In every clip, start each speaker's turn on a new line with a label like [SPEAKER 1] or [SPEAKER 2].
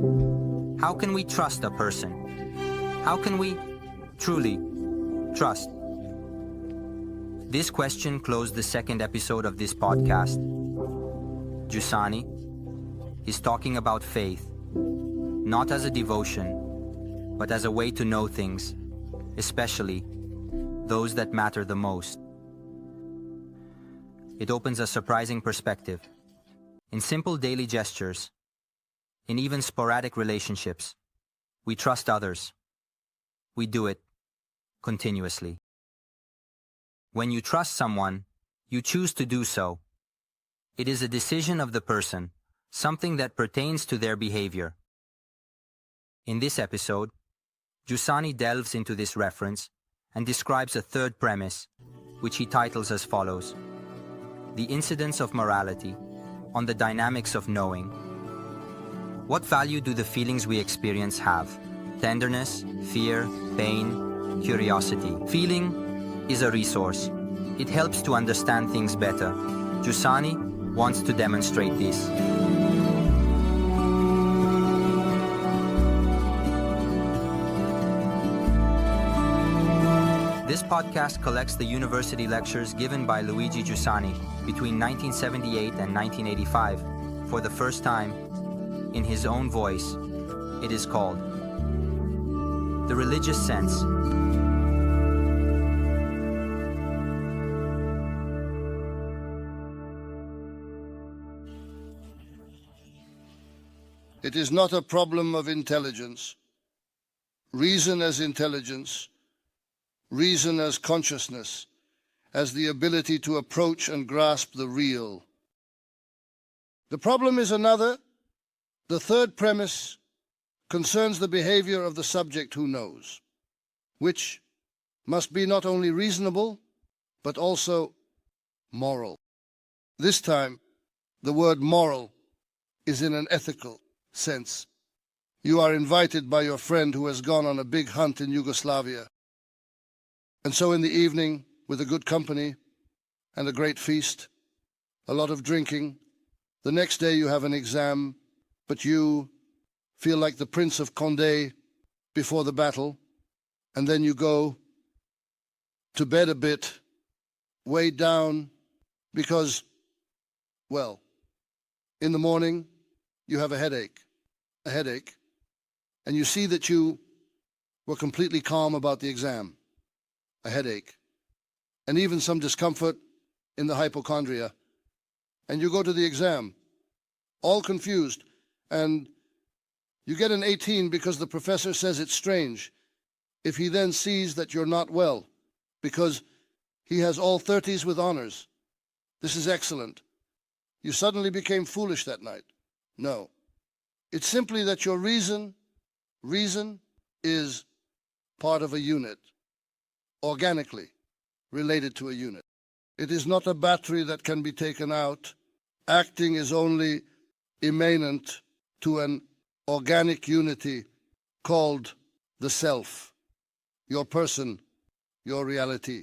[SPEAKER 1] How can we trust a person? How can we truly trust? This question closed the second episode of this podcast. Giussani is talking about faith, not as a devotion, but as a way to know things, especially those that matter the most. It opens a surprising perspective. In simple daily gestures, in even sporadic relationships, we trust others. We do it continuously. When you trust someone, you choose to do so. It is a decision of the person, something that pertains to their behavior. In this episode, Giussani delves into this reference and describes a third premise, which he titles as follows: The Incidence of Morality on the Dynamics of Knowing. What value do the feelings we experience have? Tenderness, fear, pain, curiosity. Feeling is a resource. It helps to understand things better. Giussani wants to demonstrate this. This podcast collects the university lectures given by Luigi Giussani between 1978 and 1985 for the first time in his own voice. It is called The Religious Sense.
[SPEAKER 2] It is not a problem of intelligence. Reason as intelligence, reason as consciousness, as the ability to approach and grasp the real. The problem is another. The third premise concerns the behavior of the subject who knows, which must be not only reasonable, but also moral. This time, the word moral is in an ethical sense. You are invited by your friend who has gone on a big hunt in Yugoslavia. And so in the evening, with a good company and a great feast, a lot of drinking, the next day you have an exam, but you feel like the Prince of Condé before the battle, and then you go to bed a bit, weighed down, because, well, in the morning you have a headache, and you see that you were completely calm about the exam, a headache, and even some discomfort in the hypochondria, and you go to the exam, all confused, and you get an 18 because the professor says it's strange if he then sees that you're not well, because he has all 30s with honors. This is excellent. You suddenly became foolish that night. No. It's simply that your reason is part of a unit, organically related to a unit. It is not a battery that can be taken out. Acting is only immanent to an organic unity called the self, your person, your reality.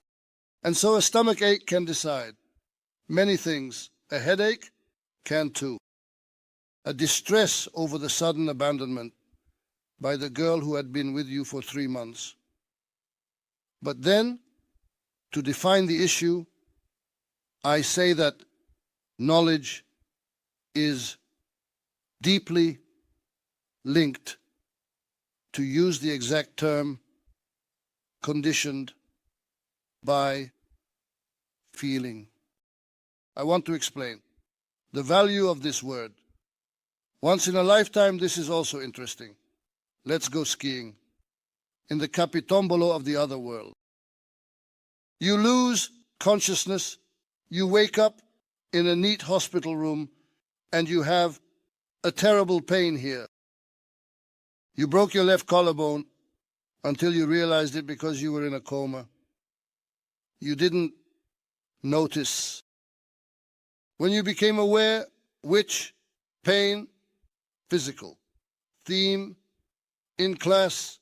[SPEAKER 2] And so a stomach ache can decide many things. A headache can too. A distress over the sudden abandonment by the girl who had been with you for 3 months. But then, to define the issue, I say that knowledge is deeply linked, to use the exact term, conditioned by feeling. I want to explain the value of this word. Once in a lifetime, this is also interesting. Let's go skiing in the Capitombolo of the other world. You lose consciousness, you wake up in a neat hospital room, and you have a terrible pain here. You broke your left collarbone until you realized it because you were in a coma. You didn't notice. When you became aware, which pain, physical, theme, in class,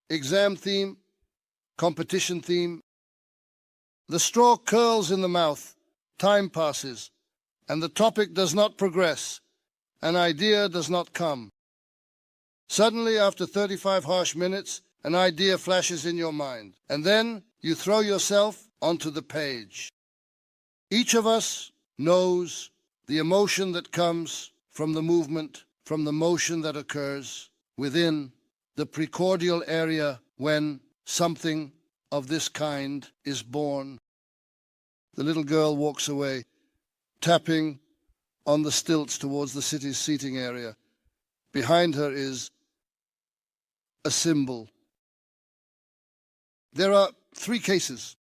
[SPEAKER 2] exam theme, competition theme. The straw curls in the mouth, time passes, and the topic does not progress, an idea does not come. Suddenly, after 35 harsh minutes, an idea flashes in your mind, and then you throw yourself onto the page. Each of us knows the emotion that comes from the movement, from the motion that occurs within the precordial area when something of this kind is born. The little girl walks away, tapping on the stilts towards the city's seating area. Behind her is a symbol. There are 3 cases.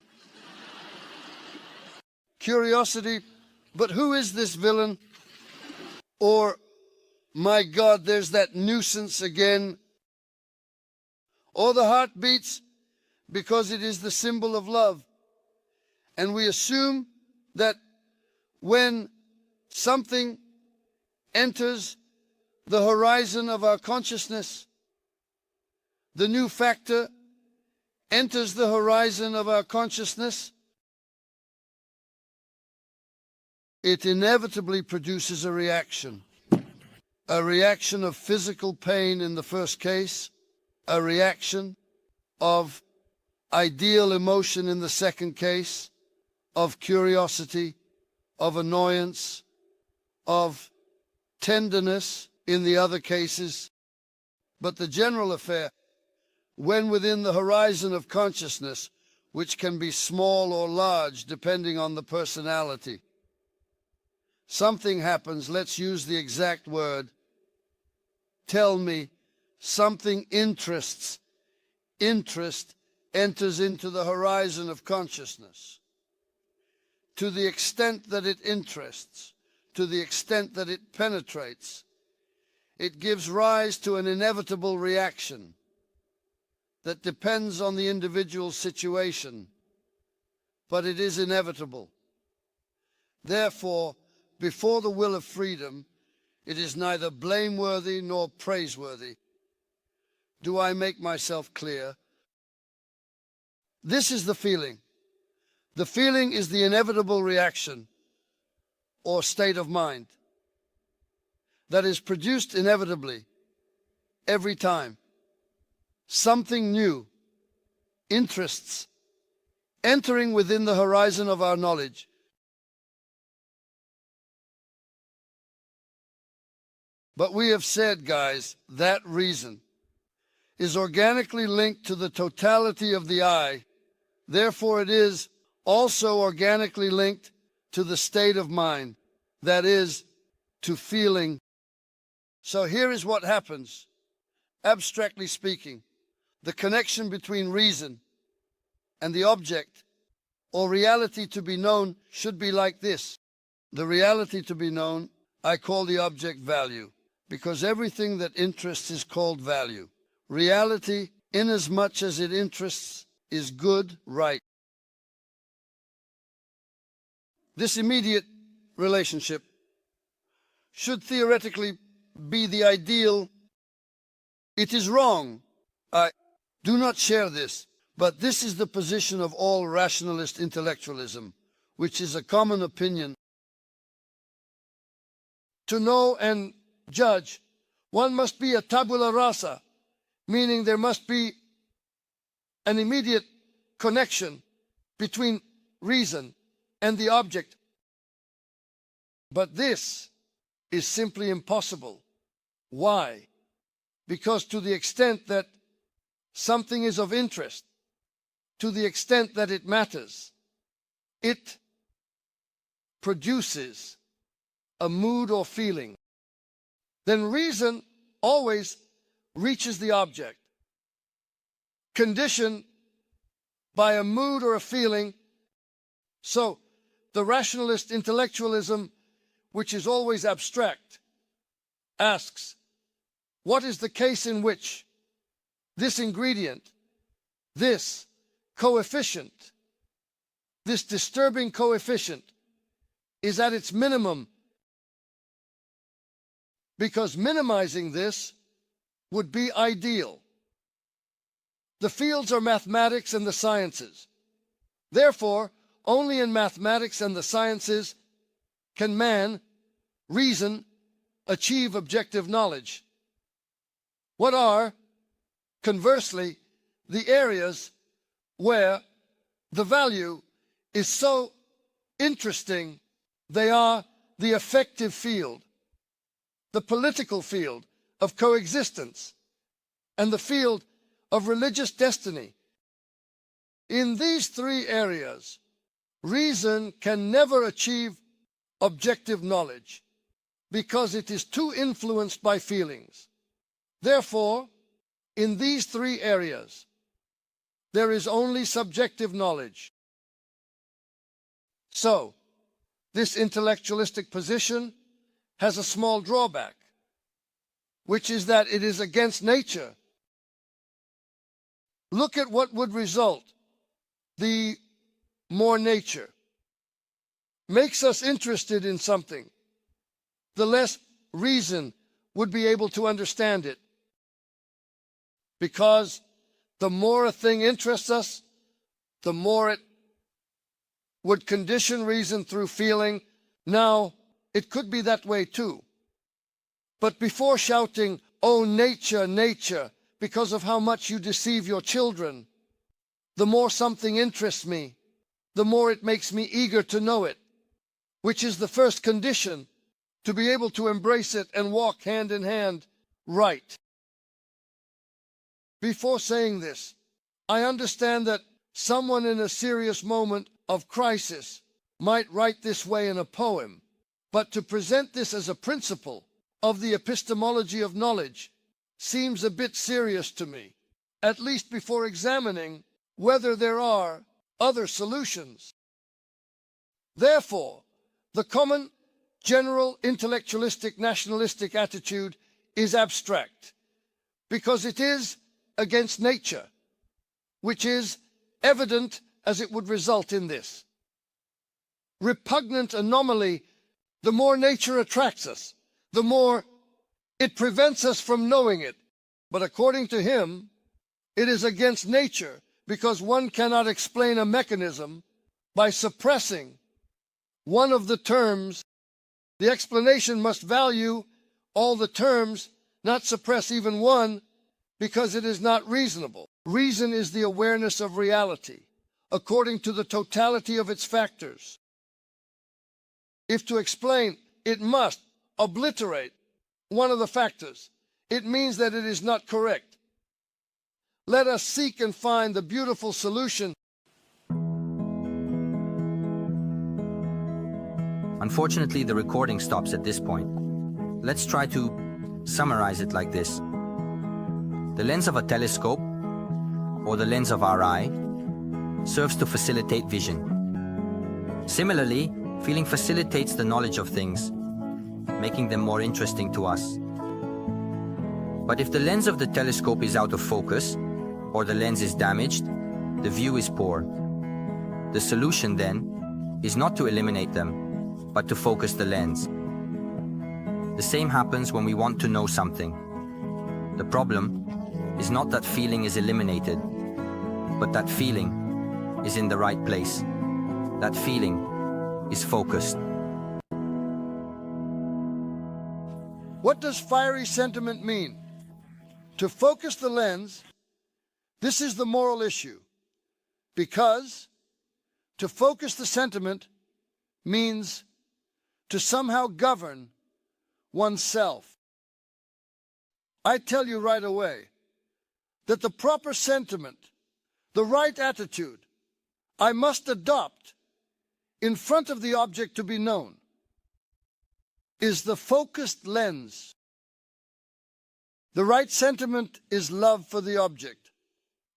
[SPEAKER 2] Curiosity, but who is this villain? Or, my God, there's that nuisance again. Or the heart beats because it is the symbol of love. And we assume that when something enters the horizon of our consciousness, the new factor enters the horizon of our consciousness, it inevitably produces a reaction of physical pain in the first case, a reaction of ideal emotion in the second case, of curiosity, of annoyance, of tenderness in the other cases. But the general affair, when within the horizon of consciousness, which can be small or large depending on the personality, something happens, let's use the exact word, tell me, something interests. Interest enters into the horizon of consciousness. To the extent that it interests, to the extent that it penetrates, it gives rise to an inevitable reaction that depends on the individual's situation, but it is inevitable. Therefore, before the will of freedom, it is neither blameworthy nor praiseworthy. Do I make myself clear? This is the feeling. The feeling is the inevitable reaction or state of mind that is produced inevitably every time something new, interests, entering within the horizon of our knowledge. But we have said, guys, that reason is organically linked to the totality of the I. Therefore, it is also organically linked to the state of mind, that is, to feeling. So here is what happens, abstractly speaking. The connection between reason and the object or reality to be known should be like this. The reality to be known, I call the object value, because everything that interests is called value. Reality, inasmuch as it interests, is good, right. This immediate relationship should theoretically be the ideal. It is wrong. I do not share this, but this is the position of all rationalist intellectualism, which is a common opinion. To know and judge, one must be a tabula rasa, meaning there must be an immediate connection between reason and the object. But this is simply impossible. Why? Because to the extent that something is of interest, to the extent that it matters, it produces a mood or feeling. Then reason always reaches the object, conditioned by a mood or a feeling. So the rationalist intellectualism, which is always abstract, asks, what is the case in which this ingredient, this coefficient, this disturbing coefficient is at its minimum? Because minimizing this would be ideal. The fields are mathematics and the sciences. Therefore, only in mathematics and the sciences can man, reason, achieve objective knowledge. What are, conversely, the areas where the value is so interesting? They are the affective field, the political field of coexistence, and the field of religious destiny. In these three areas, reason can never achieve objective knowledge because it is too influenced by feelings. Therefore, in these three areas, there is only subjective knowledge. So, this intellectualistic position has a small drawback, which is that it is against nature. Look at what would result. The more nature makes us interested in something, the less reason would be able to understand it. Because the more a thing interests us, the more it would condition reason through feeling. Now, it could be that way too. But before shouting, "Oh, nature, nature," because of how much you deceive your children, the more something interests me, the more it makes me eager to know it, which is the first condition to be able to embrace it and walk hand in hand right. Before saying this, I understand that someone in a serious moment of crisis might write this way in a poem, but to present this as a principle of the epistemology of knowledge seems a bit serious to me, at least before examining whether there are other solutions. Therefore, the common, general, intellectualistic, nationalistic attitude is abstract, because it is against nature, which is evident as it would result in this. Repugnant anomaly, the more nature attracts us, the more it prevents us from knowing it. But according to him, it is against nature because one cannot explain a mechanism by suppressing one of the terms. The explanation must value all the terms, not suppress even one, because it is not reasonable. Reason is the awareness of reality, according to the totality of its factors. If to explain, it must obliterate one of the factors, it means that it is not correct. Let us seek and find the beautiful solution.
[SPEAKER 1] Unfortunately, the recording stops at this point. Let's try to summarize it like this. The lens of a telescope, or the lens of our eye, serves to facilitate vision. Similarly, feeling facilitates the knowledge of things, making them more interesting to us. But if the lens of the telescope is out of focus, or the lens is damaged, the view is poor. The solution, then, is not to eliminate them, but to focus the lens. The same happens when we want to know something. The problem is not that feeling is eliminated, but that feeling is in the right place. That feeling is focused.
[SPEAKER 2] What does fiery sentiment mean? To focus the lens, this is the moral issue, because to focus the sentiment means to somehow govern oneself. I tell you right away that the proper sentiment, the right attitude, I must adopt in front of the object to be known, is the focused lens. The right sentiment is love for the object,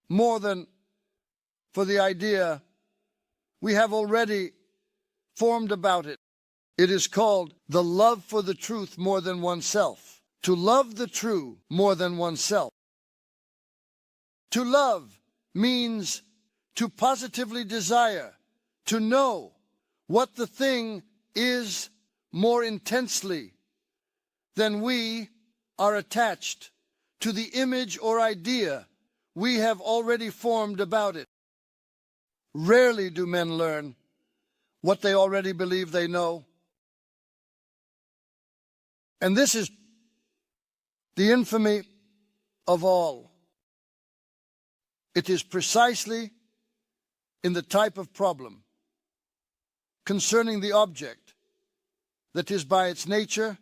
[SPEAKER 2] more than for the idea we have already formed about it. It is called the love for the truth more than oneself. To love the true more than oneself. To love means to positively desire, to know what the thing is more intensely than we are attached to the image or idea we have already formed about it. Rarely do men learn what they already believe they know. And this is the infamy of all. It is precisely in the type of problem concerning the object that is by its nature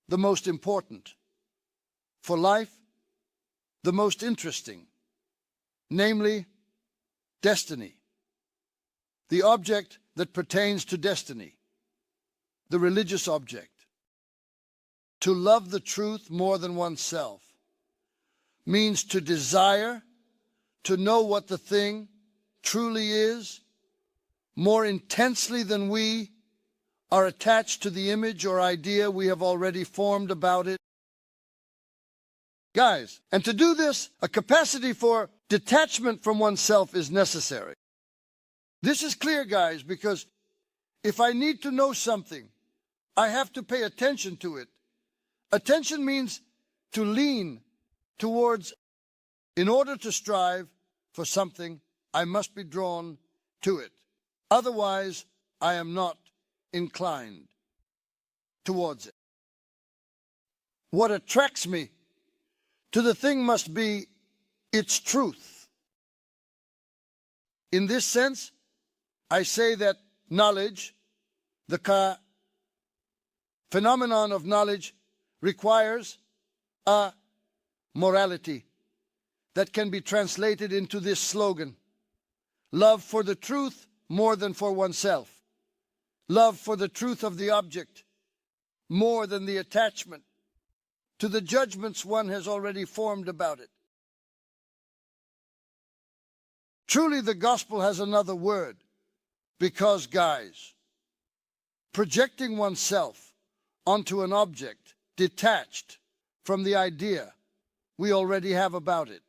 [SPEAKER 2] the most important, for life the most interesting, namely destiny, the object that pertains to destiny, the religious object. To love the truth more than oneself means to desire to know what the thing truly is more intensely than we are attached to the image or idea we have already formed about it. Guys, and to do this, a capacity for detachment from oneself is necessary. This is clear, guys, because if I need to know something, I have to pay attention to it. Attention means to lean towards. In order to strive for something, I must be drawn to it. Otherwise, I am not inclined towards it. What attracts me to the thing must be its truth. In this sense, I say that knowledge, the phenomenon of knowledge, requires a morality that can be translated into this slogan: love for the truth more than for oneself, love for the truth of the object more than the attachment to the judgments one has already formed about it. Truly, the gospel has another word, because, guys, projecting oneself onto an object detached from the idea we already have about it,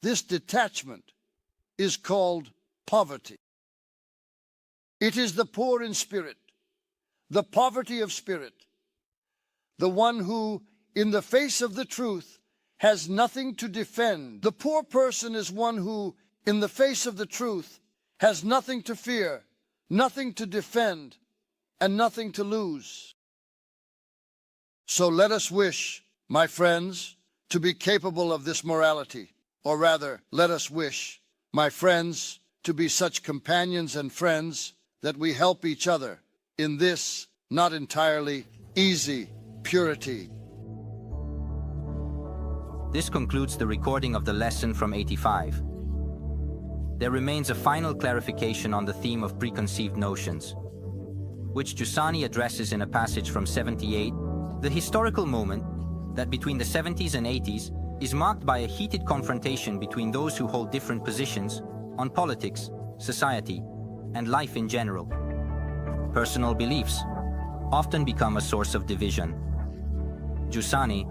[SPEAKER 2] this detachment is called poverty. It is the poor in spirit, the poverty of spirit, the one who, in the face of the truth, has nothing to defend. The poor person is one who, in the face of the truth, has nothing to fear, nothing to defend, and nothing to lose. So let us wish, my friends, to be capable of this morality, or rather, let us wish, my friends, to be such companions and friends that we help each other in this not entirely easy purity.
[SPEAKER 1] This concludes the recording of the lesson from 85. There remains a final clarification on the theme of preconceived notions, which Giussani addresses in a passage from 78. The historical moment, that between the 70s and 80s, is marked by a heated confrontation between those who hold different positions on politics, society, and life in general. Personal beliefs often become a source of division. Giussani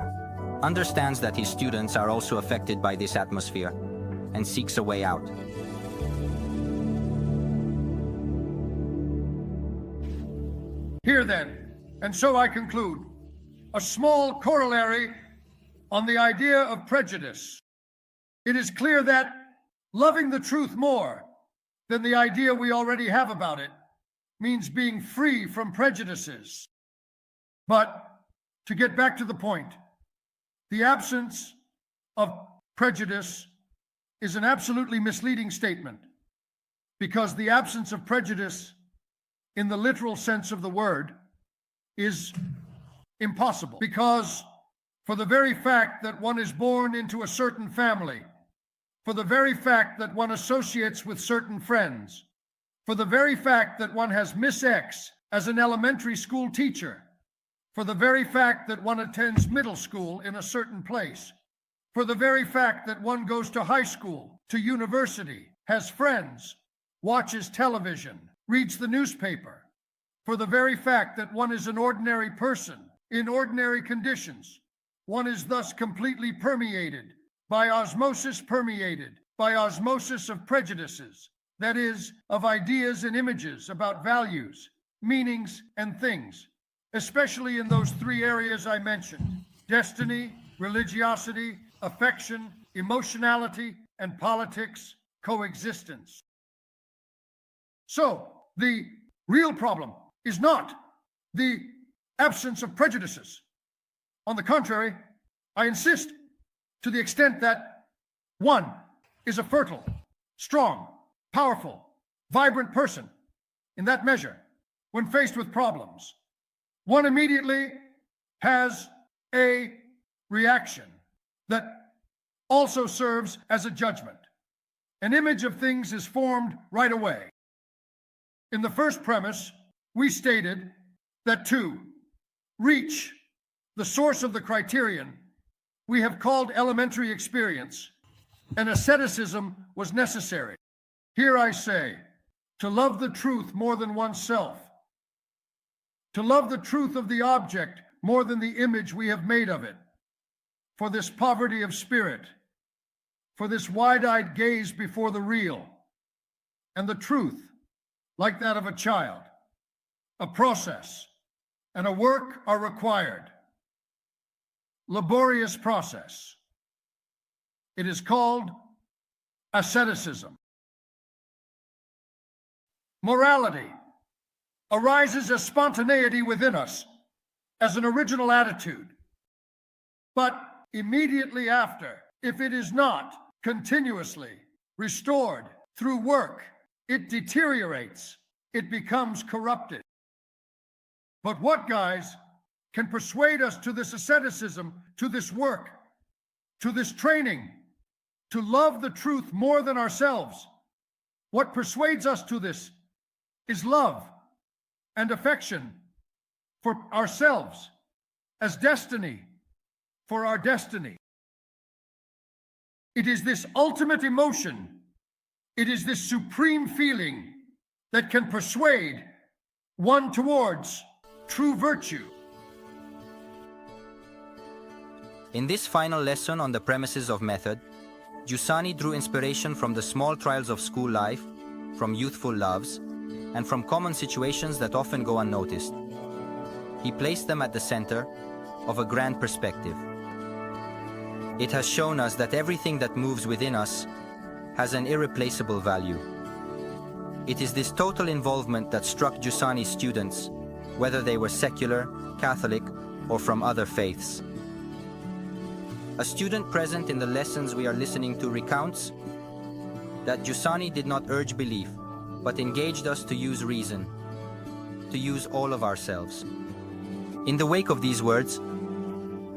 [SPEAKER 1] understands that his students are also affected by this atmosphere and seeks a way out.
[SPEAKER 3] Here then, and so I conclude, a small corollary on the idea of prejudice. It is clear that loving the truth more than the idea we already have about it means being free from prejudices. But to get back to the point, the absence of prejudice is an absolutely misleading statement, because the absence of prejudice in the literal sense of the word is impossible, because for the very fact that one is born into a certain family, for the very fact that one associates with certain friends, for the very fact that one has Miss X as an elementary school teacher, for the very fact that one attends middle school in a certain place, for the very fact that one goes to high school, to university, has friends, watches television, reads the newspaper, for the very fact that one is an ordinary person in ordinary conditions, one is thus completely permeated by osmosis of prejudices, that is, of ideas and images about values, meanings, and things, especially in those three areas I mentioned: destiny, religiosity, affection, emotionality, and politics, coexistence. So, the real problem is not the absence of prejudices. On the contrary, I insist to the extent that one is a fertile, strong, powerful, vibrant person. In that measure, when faced with problems, one immediately has a reaction that also serves as a judgment. An image of things is formed right away. In the first premise, we stated that to reach the source of the criterion we have called elementary experience, an asceticism was necessary. Here I say, to love the truth more than oneself, to love the truth of the object more than the image we have made of it, for this poverty of spirit, for this wide-eyed gaze before the real, and the truth, like that of a child, a process and a work are required. Laborious process. It is called asceticism. Morality arises as spontaneity within us, as an original attitude. But immediately after, if it is not continuously restored through work, it deteriorates, it becomes corrupted. But what, guys, can persuade us to this asceticism, to this work, to this training, to love the truth more than ourselves? What persuades us to this is love and affection for ourselves, as destiny for our destiny. It is this ultimate emotion, it is this supreme feeling that can persuade one towards true virtue.
[SPEAKER 1] In this final lesson on the premises of method, Giussani drew inspiration from the small trials of school life, from youthful loves, and from common situations that often go unnoticed. He placed them at the center of a grand perspective. It has shown us that everything that moves within us has an irreplaceable value. It is this total involvement that struck Giussani's students, whether they were secular, Catholic, or from other faiths. A student present in the lessons we are listening to recounts that Giussani did not urge belief, but engaged us to use reason, to use all of ourselves. In the wake of these words,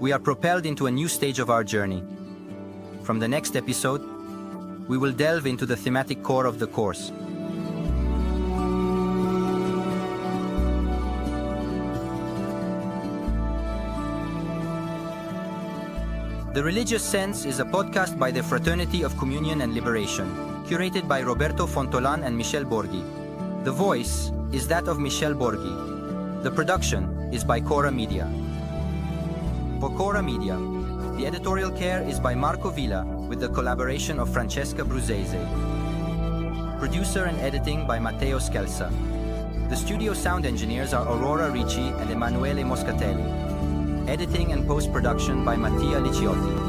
[SPEAKER 1] we are propelled into a new stage of our journey. From the next episode, we will delve into the thematic core of the course. The Religious Sense is a podcast by the Fraternity of Communion and Liberation, curated by Roberto Fontolan and Michel Borghi. The voice is that of Michel Borghi. The production is by Cora Media. For Cora Media, the editorial care is by Marco Villa with the collaboration of Francesca Bruzzese. Producer and editing by Matteo Scelsa. The studio sound engineers are Aurora Ricci and Emanuele Moscatelli. Editing and post-production by Mattia Liciotti.